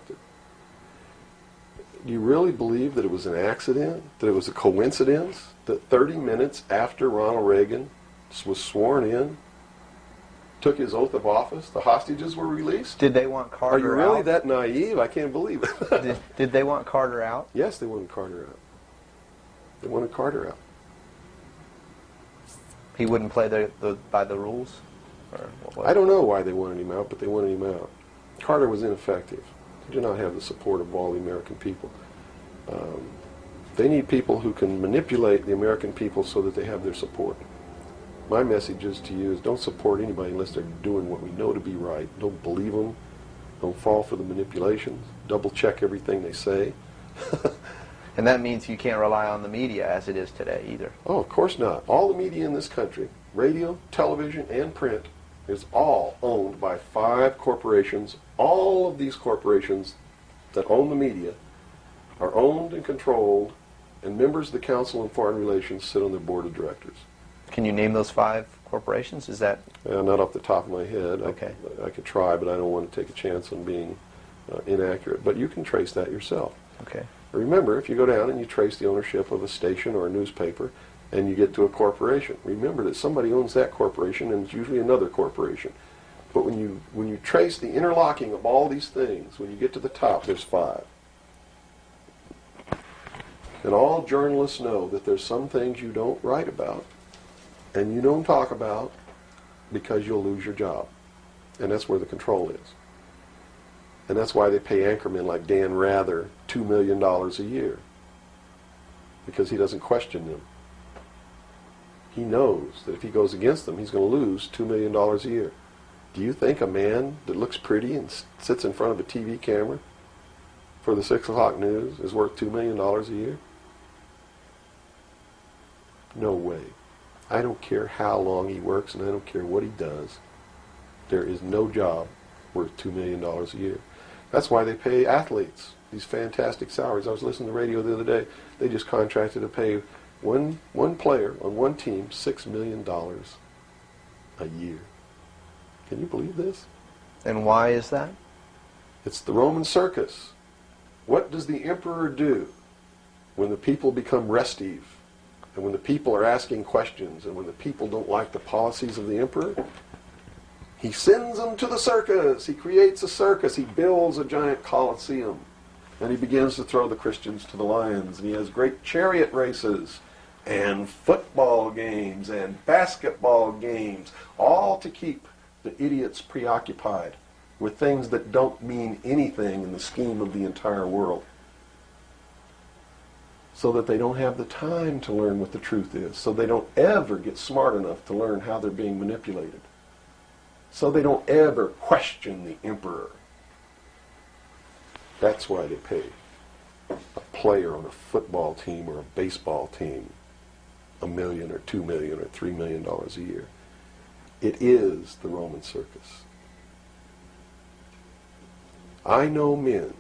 Do you really believe that it was an accident, that it was a coincidence, that 30 minutes after Ronald Reagan was sworn in, took his oath of office, the hostages were released? Did they want Carter out? Are you really that naive? I can't believe it. Did they want Carter out? Yes, they wanted Carter out. They wanted Carter out. He wouldn't play by the rules? Or what? I don't know why they wanted him out, but they wanted him out. Carter was ineffective. He did not have the support of all the American people. They need people who can manipulate the American people so that they have their support. My message is to you is don't support anybody unless they're doing what we know to be right. Don't believe them. Don't fall for the manipulations. Double check everything they say. And that means you can't rely on the media as it is today either. Oh, of course not. All the media in this country, radio, television, and print, is all owned by 5 corporations. All of these corporations that own the media are owned and controlled, and members of the Council on Foreign Relations sit on their board of directors. Can you name those 5 corporations? Is that... Not off the top of my head. Okay. I could try, but I don't want to take a chance on being inaccurate. But you can trace that yourself. Okay. Remember, if you go down and you trace the ownership of a station or a newspaper, and you get to a corporation, remember that somebody owns that corporation, and it's usually another corporation. But when you trace the interlocking of all these things, when you get to the top, there's 5. And all journalists know that there's some things you don't write about, and you don't talk about, because you'll lose your job. And that's where the control is. And that's why they pay anchormen like Dan Rather $2 million a year. Because he doesn't question them. He knows that if he goes against them, he's going to lose $2 million a year. Do you think a man that looks pretty and sits in front of a TV camera for the 6 o'clock news is worth $2 million a year? No way. I don't care how long he works, and I don't care what he does. There is no job worth $2 million a year. That's why they pay athletes these fantastic salaries. I was listening to the radio the other day. They just contracted to pay one player on one team $6 million a year. Can you believe this? And why is that? It's the Roman circus. What does the emperor do when the people become restive, and when the people are asking questions, and when the people don't like the policies of the emperor? He sends them to the circus. He creates a circus. He builds a giant coliseum. And he begins to throw the Christians to the lions. And he has great chariot races and football games and basketball games, all to keep the idiots preoccupied with things that don't mean anything in the scheme of the entire world, so that they don't have the time to learn what the truth is, so they don't ever get smart enough to learn how they're being manipulated, so they don't ever question the emperor. That's why they pay a player on a football team or a baseball team $1 million or $2 million or $3 million a year. It is the Roman circus. I know men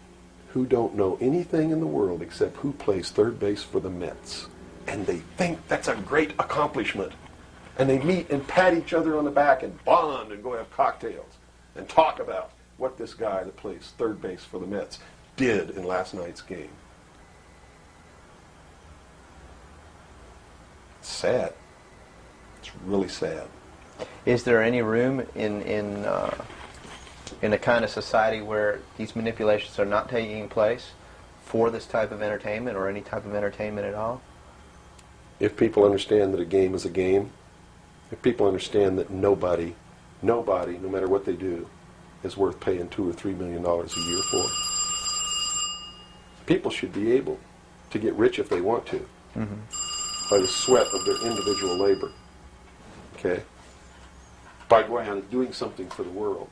who don't know anything in the world except who plays third base for the Mets. And they think that's a great accomplishment. And they meet and pat each other on the back and bond and go have cocktails and talk about what this guy that plays third base for the Mets did in last night's game. It's sad. It's really sad. Is there any room in a kind of society where these manipulations are not taking place for this type of entertainment or any type of entertainment at all? If people understand that a game is a game, if people understand that nobody, no matter what they do, is worth paying $2 or $3 million a year for, people should be able to get rich if they want to, by the sweat of their individual labor. Okay? By going out and doing something for the world.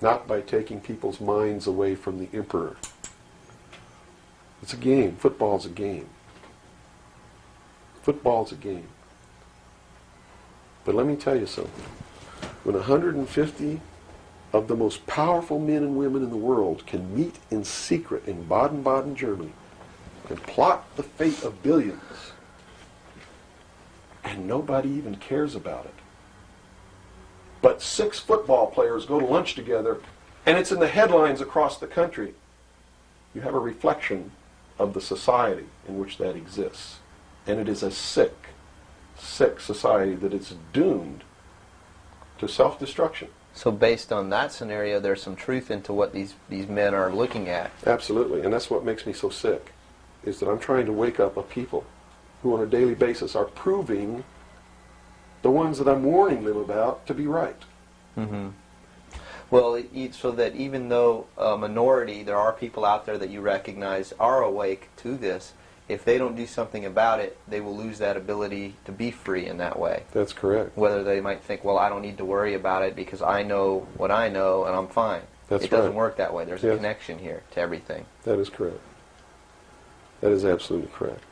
Not by taking people's minds away from the emperor. It's a game. Football's a game. Football's a game. But let me tell you something. When 150 of the most powerful men and women in the world can meet in secret in Baden-Baden, Germany, and plot the fate of billions, and nobody even cares about it, but 6 football players go to lunch together and it's in the headlines across the country, you have a reflection of the society in which that exists. And it is a sick, sick society that is doomed to self-destruction. So based on that scenario, there's some truth into what these men are looking at. Absolutely, and that's what makes me so sick, is that I'm trying to wake up a people who on a daily basis are proving the ones that I'm warning them about to be right. Mm-hmm. Well, so that even though a minority, there are people out there that you recognize are awake to this, if they don't do something about it, they will lose that ability to be free in that way. That's correct. Whether they might think, well, I don't need to worry about it because I know what I know and I'm fine. That's it doesn't right. work that way. There's a connection here to everything. That is correct. That is absolutely correct.